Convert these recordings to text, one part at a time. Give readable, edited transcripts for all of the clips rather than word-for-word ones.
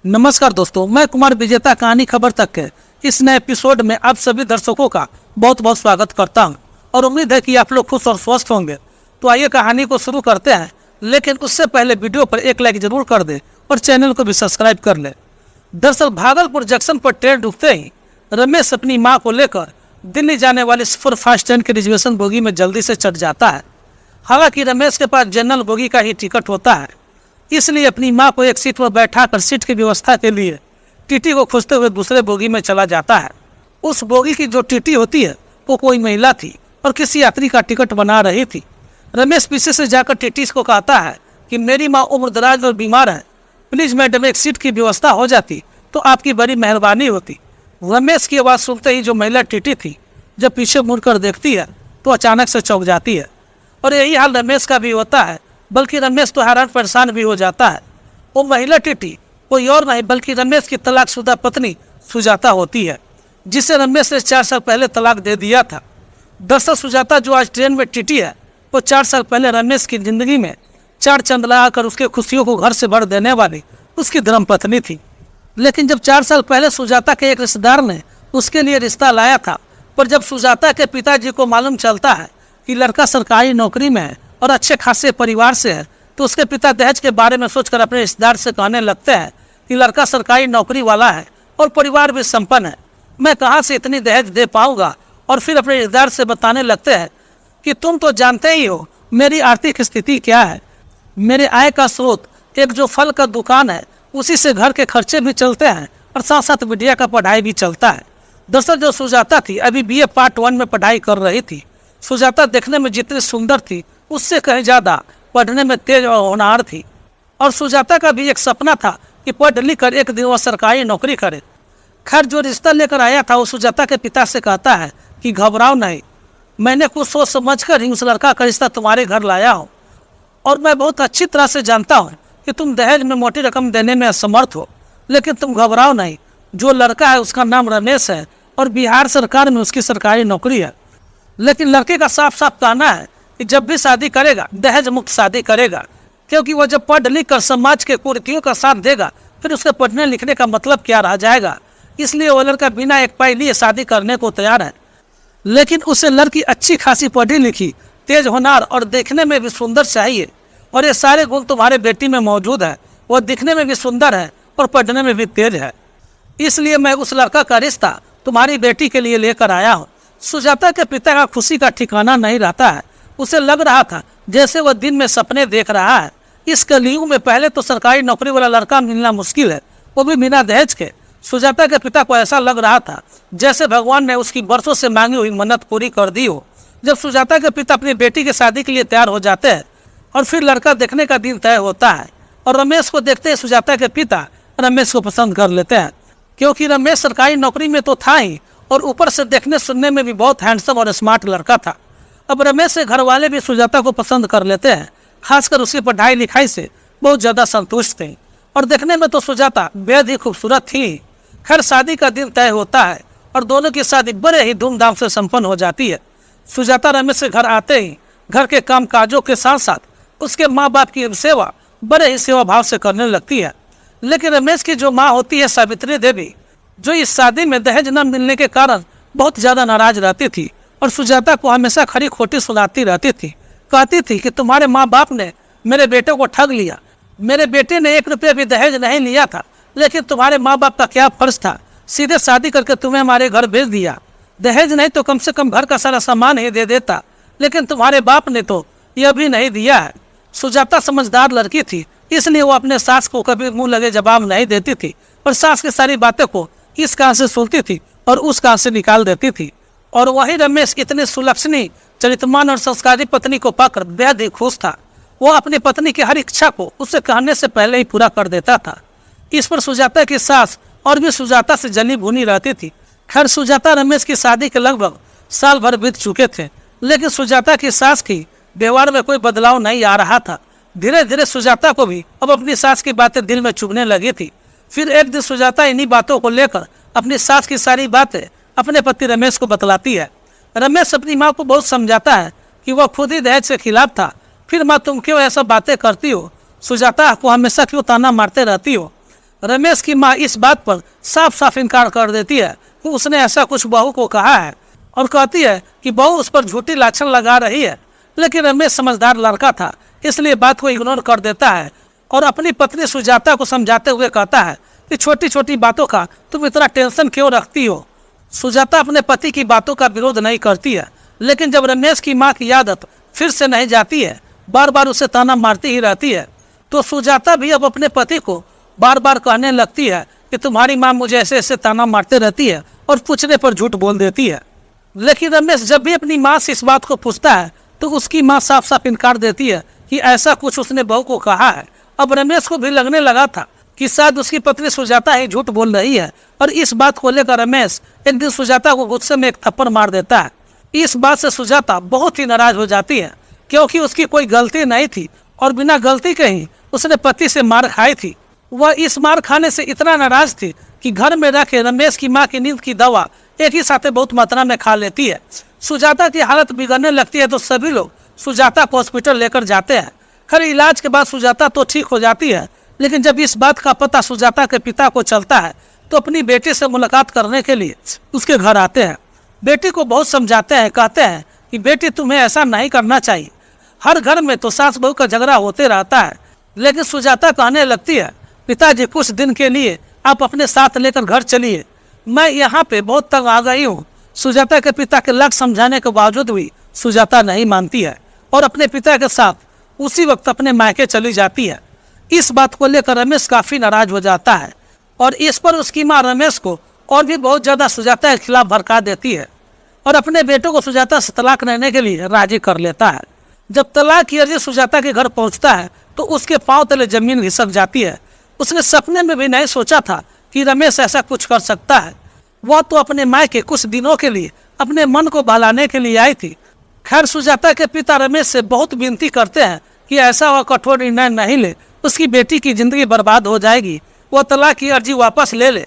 नमस्कार दोस्तों, मैं कुमार विजेता कहानी खबर तक के इस नए एपिसोड में आप सभी दर्शकों का बहुत बहुत स्वागत करता हूं और उम्मीद है कि आप लोग खुश और स्वस्थ होंगे। तो आइए कहानी को शुरू करते हैं, लेकिन उससे पहले वीडियो पर एक लाइक जरूर कर दे और चैनल को भी सब्सक्राइब कर ले। दरअसल भागलपुर जंक्शन पर ट्रेन रुकते ही रमेश अपनी माँ को लेकर दिल्ली जाने वाली सुपरफास्ट ट्रेन के रिजर्वेशन बोगी में जल्दी से चढ़ जाता है। हालांकि रमेश के पास जनरल बोगी का ही टिकट होता है, इसलिए अपनी मां को एक सीट पर बैठाकर सीट की व्यवस्था के लिए टीटी को खोजते हुए दूसरे बोगी में चला जाता है। उस बोगी की जो टीटी होती है वो कोई महिला थी और किसी यात्री का टिकट बना रही थी। रमेश पीछे से जाकर टीटी को कहता है कि मेरी माँ उम्रदराज और बीमार है, प्लीज़ मैडम एक सीट की व्यवस्था हो जाती तो आपकी बड़ी मेहरबानी होती। रमेश की आवाज़ सुनते ही जो महिला टीटी थी जब पीछे मुड़कर देखती है तो अचानक से चौंक जाती है और यही हाल रमेश का भी होता है, बल्कि रमेश तो हैरान परेशान भी हो जाता है। वो महिला टीटी कोई और नहीं बल्कि रमेश की तलाकशुदा पत्नी सुजाता होती है, जिसे रमेश ने 4 साल पहले तलाक दे दिया था। दरअसल सुजाता जो आज ट्रेन में टीटी है वो 4 साल पहले रमेश की ज़िंदगी में 4 चांद लगाकर उसके खुशियों को घर से भर देने वाली उसकी धर्मपत्नी थी। लेकिन जब 4 साल पहले सुजाता के एक रिश्तेदार ने उसके लिए रिश्ता लाया था, पर जब सुजाता के पिताजी को मालूम चलता है कि लड़का सरकारी नौकरी में है और अच्छे खासे परिवार से है, तो उसके पिता दहेज के बारे में सोचकर अपने रिश्तेदार से कहने लगते हैं कि लड़का सरकारी नौकरी वाला है और परिवार भी संपन्न है, मैं कहाँ से इतनी दहेज दे पाऊँगा। और फिर अपने रिश्तेदार से बताने लगते हैं कि तुम तो जानते ही हो मेरी आर्थिक स्थिति क्या है, मेरे आय का स्रोत एक जो फल का दुकान है उसी से घर के खर्चे भी चलते हैं और साथ साथ मीडिया का पढ़ाई भी चलता है। दरअसल जो सुजाता थी अभी BA पार्ट 1 में पढ़ाई कर रही थी। सुजाता देखने में जितनी सुंदर थी उससे कहीं ज़्यादा पढ़ने में तेज और होनहार थी और सुजाता का भी एक सपना था कि पढ़ लिख कर एक दिन वह सरकारी नौकरी करे। खैर जो रिश्ता लेकर आया था वो सुजाता के पिता से कहता है कि घबराओ नहीं, मैंने कुछ सोच समझ कर ही उस लड़का का रिश्ता तुम्हारे घर लाया हूँ और मैं बहुत अच्छी तरह से जानता हूँ कि तुम दहेज में मोटी रकम देने में असमर्थ हो, लेकिन तुम घबराओ नहीं, जो लड़का है उसका नाम रमेश है और बिहार सरकार में उसकी सरकारी नौकरी है। लेकिन लड़के का साफ साफ कहना है कि जब भी शादी करेगा दहेज मुक्त शादी करेगा, क्योंकि वह जब पढ़ लिख कर समाज के कुरीतियों का साथ देगा फिर उसके पढ़ने लिखने का मतलब क्या रह जाएगा। इसलिए वह लड़का बिना एक पाई लिए शादी करने को तैयार है, लेकिन उसे लड़की अच्छी खासी पढ़ी लिखी, तेज होनहार और देखने में भी सुंदर चाहिए और ये सारे गुण तुम्हारे बेटी में मौजूद है। वह दिखने में भी सुंदर है और पढ़ने में भी तेज है, इसलिए मैं उस लड़का का रिश्ता तुम्हारी बेटी के लिए लेकर आया हूँ। सुजाता के पिता का खुशी का ठिकाना नहीं रहता है, उसे लग रहा था जैसे वह दिन में सपने देख रहा है। इस कलयुग में पहले तो सरकारी नौकरी वाला लड़का मिलना मुश्किल है, वो भी बिना दहेज के। सुजाता के पिता को ऐसा लग रहा था जैसे भगवान ने उसकी बरसों से मांगी हुई मन्नत पूरी कर दी हो। जब सुजाता के पिता अपनी बेटी की शादी के लिए तैयार हो जाते हैं और फिर लड़का देखने का दिन तय होता है और रमेश को देखते ही सुजाता के पिता रमेश को पसंद कर लेते हैं, क्योंकि रमेश सरकारी नौकरी में तो था ही और ऊपर से देखने सुनने में भी बहुत हैंडसम और स्मार्ट लड़का था। अब रमेश के घर वाले भी सुजाता को पसंद कर लेते हैं, खासकर उसकी पढ़ाई लिखाई से बहुत ज़्यादा संतुष्ट थे और देखने में तो सुजाता बेहद ही खूबसूरत थी। खैर शादी का दिन तय होता है और दोनों की शादी बड़े ही धूमधाम से संपन्न हो जाती है। सुजाता रमेश के घर आते ही घर के काम काजों के साथ साथ उसके माँ बाप की सेवा बड़े ही सेवा भाव से करने लगती है। लेकिन रमेश की जो माँ होती है सावित्री देवी, जो इस शादी में दहेज न मिलने के कारण बहुत ज़्यादा नाराज रहती थी और सुजाता को हमेशा खरी खोटी सुनाती रहती थी। कहती थी कि तुम्हारे माँ बाप ने मेरे बेटे को ठग लिया, मेरे बेटे ने 1 रुपया भी दहेज नहीं लिया था, लेकिन तुम्हारे माँ बाप का क्या फर्ज था, सीधे शादी करके तुम्हें हमारे घर भेज दिया। दहेज नहीं तो कम से कम घर का सारा सामान ही दे देता, लेकिन तुम्हारे बाप ने तो यह भी नहीं दिया है। सुजाता समझदार लड़की थी, इसलिए वो अपने सास को कभी मुंह लगे जवाब नहीं देती थी और सास की सारी बातें को इस कान से सुनती थी और उस कान से निकाल देती थी। और वही रमेश इतनी सुलक्षणी, चरित्रमान और संस्कारी पत्नी को पाकर बेहद ही खुश था। वो अपनी पत्नी की हर इच्छा को उससे कहने से पहले ही पूरा कर देता था। इस पर सुजाता की सास और भी सुजाता से जली भुनी रहती थी। खैर सुजाता रमेश की शादी के लगभग साल भर बीत चुके थे, लेकिन सुजाता की सास की व्यवहार में कोई बदलाव नहीं आ रहा था। धीरे धीरे सुजाता को भी अब अपनी सास की बातें दिल में चुभने लगी थी। फिर एक दिन सुजाता इन्हीं बातों को लेकर अपनी सास की सारी बातें अपने पति रमेश को बतलाती है। रमेश अपनी माँ को बहुत समझाता है कि वह खुद ही दहेज के खिलाफ था। फिर माँ तुम क्यों ऐसा बातें करती हो, सुजाता को हमेशा क्यों ताना मारते रहती हो। रमेश की माँ इस बात पर साफ साफ इनकार कर देती है कि उसने ऐसा कुछ बहू को कहा है और कहती है कि बहू उस पर झूठी लाछन लगा रही है। लेकिन रमेश समझदार लड़का था, इसलिए बात को इग्नोर कर देता है और अपनी पत्नी सुजाता को समझाते हुए कहता है कि छोटी छोटी बातों का तुम इतना टेंशन क्यों रखती हो। सुजाता अपने पति की बातों का विरोध नहीं करती है, लेकिन जब रमेश की माँ की आदत फिर से नहीं जाती है, बार बार उसे ताना मारती ही रहती है, तो सुजाता भी अब अपने पति को बार बार कहने लगती है कि तुम्हारी माँ मुझे ऐसे ऐसे ताना मारते रहती है और पूछने पर झूठ बोल देती है। लेकिन रमेश जब भी अपनी माँ से इस बात को पूछता है तो उसकी माँ साफ साफ इनकार देती है कि ऐसा कुछ उसने बहू को कहा है। अब रमेश को भी लगने लगा था कि शायद उसकी पत्नी सुजाता ही झूठ बोल रही है, और इस बात को लेकर रमेश एक दिन सुजाता को गुस्से में एक थप्पड़ मार देता है। इस बात से सुजाता बहुत ही नाराज हो जाती है, क्योंकि उसकी कोई गलती नहीं थी और बिना गलती के ही उसने पति से मार खाई थी। वह इस मार खाने से इतना नाराज थी कि घर में रखे रमेश की माँ की नींद की दवा एक ही साथ बहुत मात्रा में खा लेती है। सुजाता की हालत बिगड़ने लगती है तो सभी लोग सुजाता को हॉस्पिटल लेकर जाते हैं। खैर इलाज के बाद सुजाता तो ठीक हो जाती है, लेकिन जब इस बात का पता सुजाता के पिता को चलता है तो अपनी बेटी से मुलाकात करने के लिए उसके घर आते हैं। बेटी को बहुत समझाते हैं, कहते हैं कि बेटी तुम्हें ऐसा नहीं करना चाहिए। हर घर में तो सास बहू का झगड़ा होते रहता है। लेकिन सुजाता कहने लगती है पिताजी कुछ दिन के लिए आप अपने साथ लेकर घर चलिए, मैं यहाँ पे बहुत तंग आ गई हूँ। सुजाता के पिता के लाख समझाने के बावजूद भी सुजाता नहीं मानती है और अपने पिता के साथ उसी वक्त अपने मायके चली जाती है। इस बात को लेकर रमेश काफ़ी नाराज हो जाता है और इस पर उसकी माँ रमेश को और भी बहुत ज़्यादा सुजाता के खिलाफ भड़का देती है और अपने बेटों को सुजाता से तलाक लेने के लिए राजी कर लेता है। जब तलाक की अर्जी सुजाता के घर पहुंचता है तो उसके पांव तले जमीन घिसक जाती है। उसने सपने में भी नहीं सोचा था कि रमेश ऐसा कुछ कर सकता है। वह तो अपने मायके कुछ दिनों के लिए अपने मन को बहलाने के लिए आई थी। खैर सुजाता के पिता रमेश से बहुत विनती करते हैं कि ऐसा वह कठोर निर्णय नहीं ले, उसकी बेटी की जिंदगी बर्बाद हो जाएगी, वह तलाक की अर्जी वापस ले ले।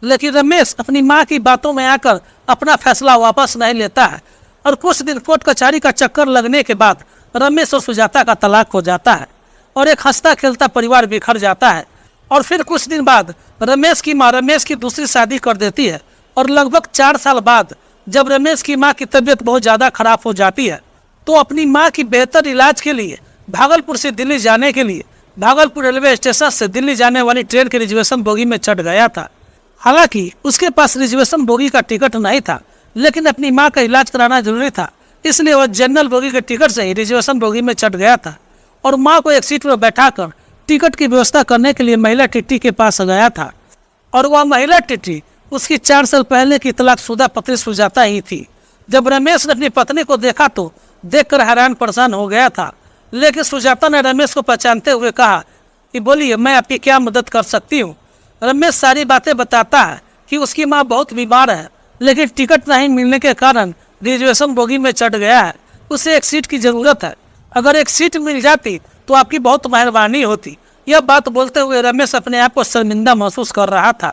लेकिन रमेश अपनी माँ की बातों में आकर अपना फैसला वापस नहीं लेता है और कुछ दिन कोर्ट कचहरी का चक्कर लगने के बाद रमेश और सुजाता का तलाक हो जाता है और एक हंसता खेलता परिवार बिखर जाता है। और फिर कुछ दिन बाद रमेश की माँ रमेश की दूसरी शादी कर देती है और लगभग 4 साल बाद जब रमेश की माँ की तबीयत बहुत ज़्यादा खराब हो जाती है तो अपनी माँ की बेहतर इलाज के लिए भागलपुर से दिल्ली जाने के लिए भागलपुर रेलवे स्टेशन से दिल्ली जाने वाली ट्रेन के रिजर्वेशन बोगी में चढ़ गया था। हालांकि उसके पास रिजर्वेशन बोगी का टिकट नहीं था, लेकिन अपनी माँ का इलाज कराना जरूरी था, इसलिए वह जनरल बोगी के टिकट से ही रिजर्वेशन बोगी में चढ़ गया था और माँ को एक सीट पर बैठाकर टिकट की व्यवस्था करने के लिए महिला टिट्टी के पास गया था। और वह महिला टिट्टी उसकी 4 साल पहले की तलाकशुदा पत्नी सुजाता ही थी। जब रमेश ने अपनी पत्नी को देखा तो देखकर हैरान परेशान हो गया था, लेकिन सुजाता ने रमेश को पहचानते हुए कहा कि बोलिए मैं आपकी क्या मदद कर सकती हूँ। रमेश सारी बातें बताता है कि उसकी माँ बहुत बीमार है, लेकिन टिकट नहीं मिलने के कारण रिजर्वेशन बोगी में चढ़ गया है। उसे एक सीट की ज़रूरत है, अगर एक सीट मिल जाती तो आपकी बहुत मेहरबानी होती। यह बात बोलते हुए रमेश अपने आप को शर्मिंदा महसूस कर रहा था।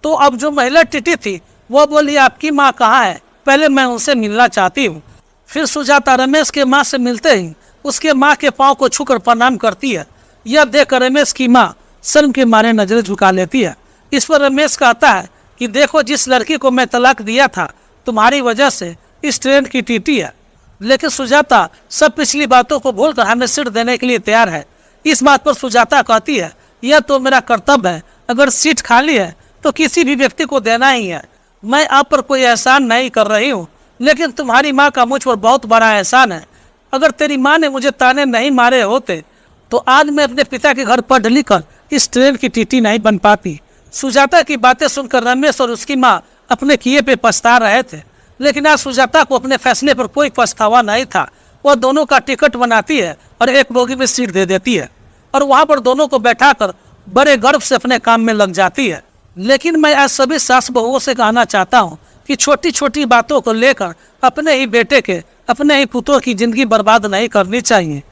तो अब जो महिला टिटी थी वह बोली आपकी माँ कहाँ है, पहले मैं उनसे मिलना चाहती हूँ। फिर सुजाता रमेश के माँ से मिलते ही उसके माँ के पाँव को छूकर प्रणाम करती है। यह देखकर रमेश की माँ शर्म के मारे नजरें झुका लेती है। इस पर रमेश कहता है कि देखो जिस लड़की को मैं तलाक दिया था तुम्हारी वजह से इस ट्रेन की टीटी है। लेकिन सुजाता सब पिछली बातों को भूलकर हमें सीट देने के लिए तैयार है। इस बात पर सुजाता कहती है यह तो मेरा कर्तव्य है, अगर सीट खाली है तो किसी भी व्यक्ति को देना ही है। मैं आप पर कोई एहसान नहीं कर रही हूँ, लेकिन तुम्हारी माँ का मुझ पर बहुत बड़ा एहसान है। अगर तेरी माँ ने मुझे ताने नहीं मारे होते तो आज मैं अपने पिता के घर पढ़ लिख कर इस ट्रेन की टीटी नहीं बन पाती। सुजाता की बातें सुनकर रमेश और उसकी माँ अपने किए पे पछता रहे थे, लेकिन आज सुजाता को अपने फैसले पर कोई पछतावा नहीं था। वह दोनों का टिकट बनाती है और एक बोगी में सीट दे देती है और वहाँ पर दोनों को बैठाकर बड़े गर्व से अपने काम में लग जाती है। लेकिन मैं आज सभी सास बहुओं से कहना चाहता हूँ कि छोटी छोटी बातों को लेकर अपने ही बेटे के अपने ही पुत्रों की जिंदगी बर्बाद नहीं करनी चाहिए,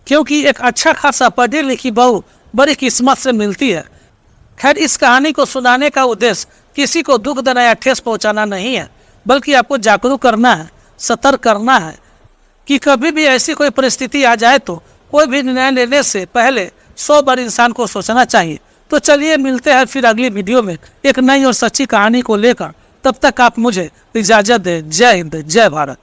क्योंकि एक अच्छा खासा पढ़ी लिखी बहू बड़ी किस्मत से मिलती है। खैर इस कहानी को सुनाने का उद्देश्य किसी को दुख देना या ठेस पहुंचाना नहीं है, बल्कि आपको जागरूक करना है, सतर्क करना है कि कभी भी ऐसी कोई परिस्थिति आ जाए तो कोई भी निर्णय लेने से पहले 100 बार इंसान को सोचना चाहिए। तो चलिए मिलते हैं फिर अगली वीडियो में एक नई और सच्ची कहानी को लेकर। तब तक आप मुझे इजाज़त दें। जय हिंद, जय भारत।